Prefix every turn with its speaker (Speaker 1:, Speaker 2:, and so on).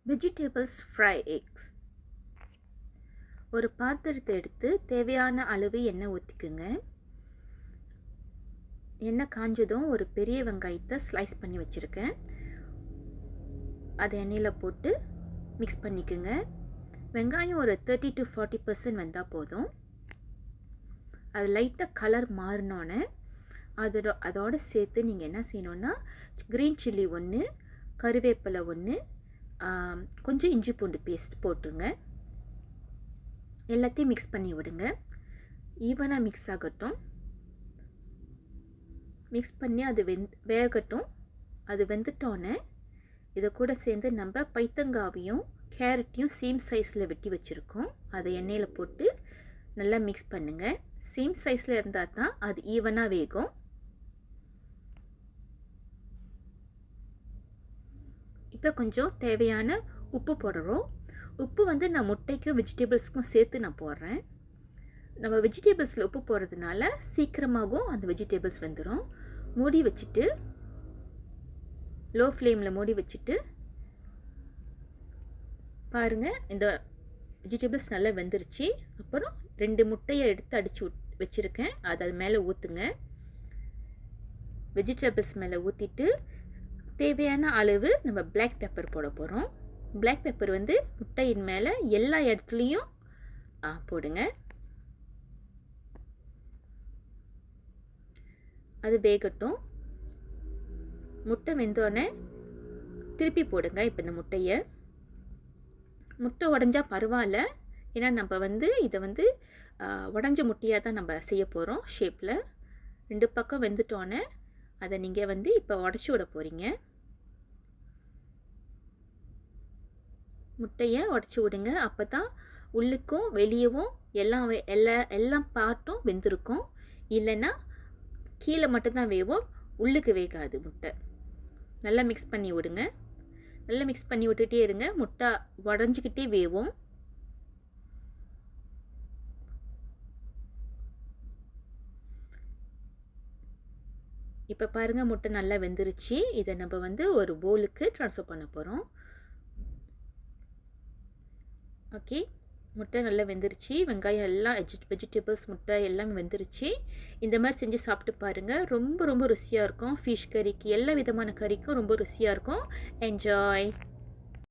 Speaker 1: Vegetables fry X. ஒரு பாத்திரத்தை எடுத்து தேவையான அளவு எண்ணெய் ஊற்றிக்குங்க. எண்ணெய் காஞ்சதும் ஒரு பெரிய வெங்காயத்தை ஸ்லைஸ் பண்ணி வச்சுருக்கேன். அதை எண்ணெயில் போட்டு மிக்ஸ் பண்ணிக்குங்க. வெங்காயம் ஒரு 30 to 40% வந்தால் போதும். அது லைட்டாக கலர் மாறினோன்னே அதோடு சேர்த்து நீங்கள் என்ன செய்யணுன்னா, க்ரீன் சில்லி 1, கருவேப்பிலை 1, கொஞ்சம் இஞ்சி பூண்டு பேஸ்ட் போட்டுருங்க. எல்லாத்தையும் மிக்ஸ் பண்ணி விடுங்க. ஈவனாக மிக்ஸ் ஆகட்டும். மிக்ஸ் பண்ணி அது வேகட்டும். அது வெந்துட்டோன்னே இதை கூட சேர்ந்து நம்ம பைத்தங்காவையும் கேரட்டையும் சேம் சைஸில் வெட்டி வச்சுருக்கோம். அதை எண்ணெயில் போட்டு நல்லா மிக்ஸ் பண்ணுங்கள். சேம் சைஸில் இருந்தால் தான் அது ஈவனாக வேகும். இப்போ கொஞ்சம் தேவையான உப்பு போடுறோம். உப்பு நான் முட்டைக்கும் வெஜிடபிள்ஸ்க்கும் சேர்த்து நான் போடுறேன். நம்ம வெஜிடபிள்ஸில் உப்பு போடுறதுனால சீக்கிரமாகவும் அந்த வெஜிடபிள்ஸ் வெந்துடும். மூடி வச்சுட்டு லோ ஃப்ளேமில் மூடி வச்சுட்டு பாருங்கள், இந்த வெஜிடபிள்ஸ் நல்லா வெந்துருச்சு. அப்புறம் 2 முட்டையை எடுத்து அடித்து வச்சுருக்கேன். அது மேலே ஊற்றுங்க. வெஜிடபிள்ஸ் மேலே ஊற்றிட்டு தேவையான அளவு நம்ம பிளாக் பெப்பர் போட போகிறோம். பிளாக் பெப்பர் முட்டையின் மேலே எல்லா இடத்துலையும் போடுங்க. அது வேகட்டும். முட்டை வெந்தோடனே திருப்பி போடுங்க. இப்போ இந்த முட்டை உடஞ்சா பரவாயில்ல, ஏன்னா நம்ம இதை உடஞ்ச முட்டையாக தான் நம்ம செய்ய போகிறோம். ஷேப்பில் 2 பக்கம் வெந்துட்டோன்னே அதை நீங்கள் இப்போ உடச்சி விட போகிறீங்க. முட்டையை உடச்சி விடுங்க. அப்போ தான் உள்ளுக்கும் வெளியவும் எல்லாம் பார்ட்டும் வெந்திருக்கும். இல்லைன்னா கீழே மட்டும்தான் வேகும், உள்ளுக்கு வேகாது முட்டை. நல்லா மிக்ஸ் பண்ணி விடுங்க. நல்லா மிக்ஸ் பண்ணி விட்டுட்டே இருங்க. முட்டை உடஞ்சிக்கிட்டே வேகும். இப்போ பாருங்கள், முட்டை நல்லா வெந்துருச்சு. இதை நம்ம ஒரு பவுலுக்கு ட்ரான்ஸ்ஃபர் பண்ண போகிறோம். ஓகே, முட்டை நல்லா வெந்துருச்சு. வெங்காயம் எல்லாம் வெஜிடபிள்ஸ் முட்டை எல்லாமே வெந்துருச்சு. இந்த மாதிரி செஞ்சு சாப்பிட்டு பாருங்கள். ரொம்ப ரொம்ப ருசியாக இருக்கும். ஃபிஷ் கறிக்கு, எல்லா விதமான கறிக்கும் ரொம்ப ருசியாக இருக்கும். என்ஜாய்.